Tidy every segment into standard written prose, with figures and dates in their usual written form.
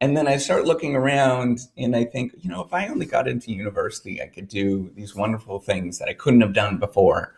And then I start looking around and I think, if I only got into university, I could do these wonderful things that I couldn't have done before.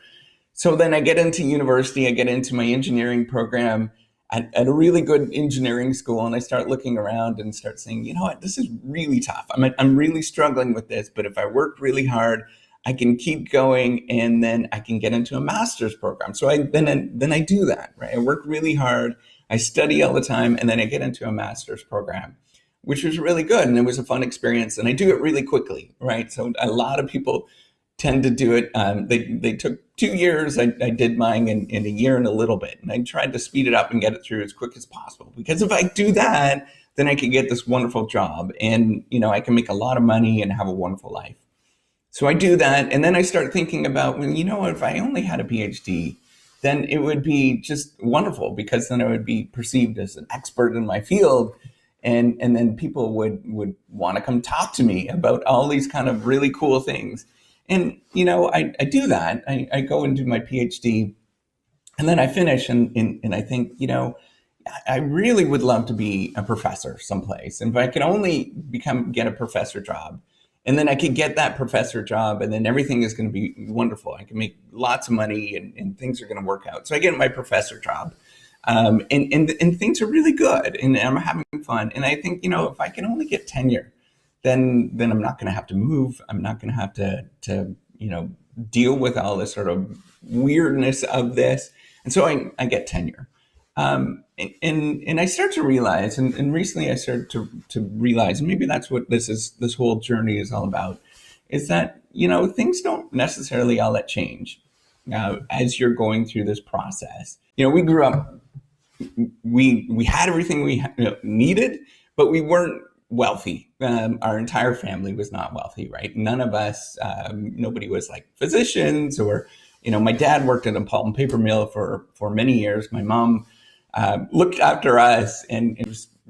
So then I get into university, I get into my engineering program at a really good engineering school, and I start looking around and start saying, you know what, this is really tough. I'm really struggling with this, but if I work really hard, I can keep going, and then I can get into a master's program. So then I do that, right? I work really hard, I study all the time, and then I get into a master's program, which was really good, and it was a fun experience. And I do it really quickly, right? So a lot of people tend to do it. They took 2 years. I did mine in a year and a little bit, and I tried to speed it up and get it through as quick as possible. Because if I do that, then I can get this wonderful job, and I can make a lot of money and have a wonderful life. So I do that, and then I start thinking about, well, if I only had a PhD, then it would be just wonderful, because then I would be perceived as an expert in my field, and then people would want to come talk to me about all these kind of really cool things. And I do that. I go and do my PhD, and then I finish, and I think, I really would love to be a professor someplace. And if I could only get a professor job, and then I could get that professor job, and then everything is going to be wonderful. I can make lots of money, and things are going to work out. So I get my professor job, and things are really good, and I'm having fun. And I think, if I can only get tenure, then I'm not going to have to move. I'm not going to have to deal with all this sort of weirdness of this. And so I get tenure. And I start to realize, and recently I started to realize, and maybe that's what this whole journey is all about, is that, things don't necessarily all that change as you're going through this process. We grew up, we had everything we needed, but we weren't wealthy. Our entire family was not wealthy, right? None of us, nobody was like physicians, or, my dad worked at a pulp and paper mill for many years. My mom looked after us, and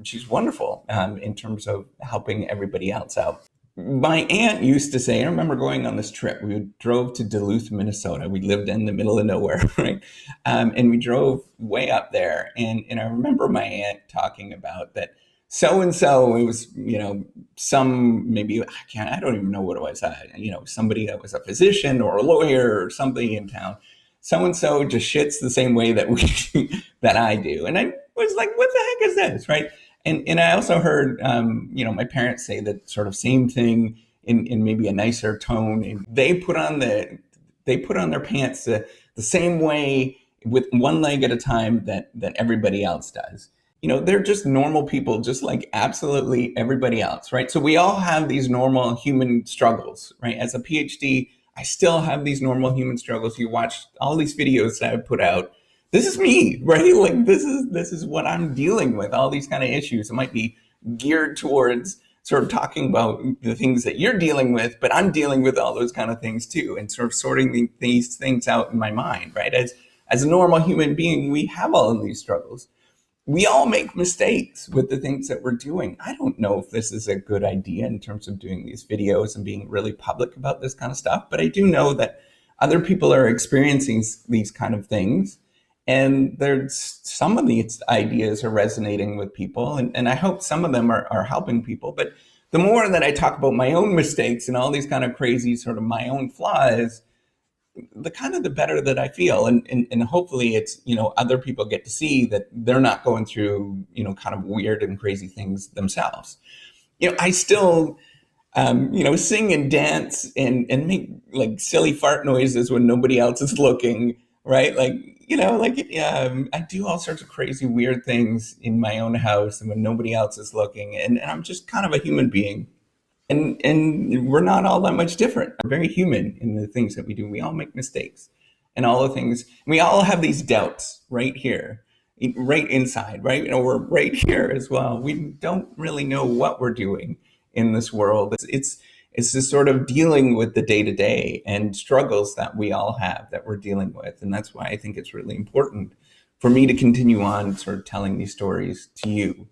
she's wonderful in terms of helping everybody else out. My aunt used to say, I remember going on this trip. We drove to Duluth, Minnesota. We lived in the middle of nowhere, right? And we drove way up there. And I remember my aunt talking about that so and so. It was, some, maybe, I don't even know what it was. Somebody that was a physician or a lawyer or something in town. So and so just shits the same way that that I do. And I was like, what the heck is this, right? And I also heard, my parents say that sort of same thing in maybe a nicer tone. And they put on their pants the same way, with one leg at a time, that everybody else does. They're just normal people, just like absolutely everybody else, right? So we all have these normal human struggles, right? As a PhD, I still have these normal human struggles. You watch all these videos that I've put out. This is me, right? Like this is what I'm dealing with, all these kind of issues. It might be geared towards sort of talking about the things that you're dealing with, but I'm dealing with all those kind of things too, and sort of sorting these things out in my mind, right? As a normal human being, we have all of these struggles. We all make mistakes with the things that we're doing. I don't know if this is a good idea in terms of doing these videos and being really public about this kind of stuff, but I do know that other people are experiencing these kind of things, and there's some of these ideas are resonating with people, and I hope some of them are helping people. But the more that I talk about my own mistakes and all these kind of crazy sort of my own flaws, the better that I feel. And hopefully it's, other people get to see that they're not going through, kind of weird and crazy things themselves. I still, sing and dance and make like silly fart noises when nobody else is looking, right? I do all sorts of crazy, weird things in my own house and when nobody else is looking. And I'm just kind of a human being. And we're not all that much different. We're very human in the things that we do. We all make mistakes, and all the things. We all have these doubts right here, right inside, right? We're right here as well. We don't really know what we're doing in this world. It's this sort of dealing with the day to day and struggles that we all have that we're dealing with, and that's why I think it's really important for me to continue on sort of telling these stories to you.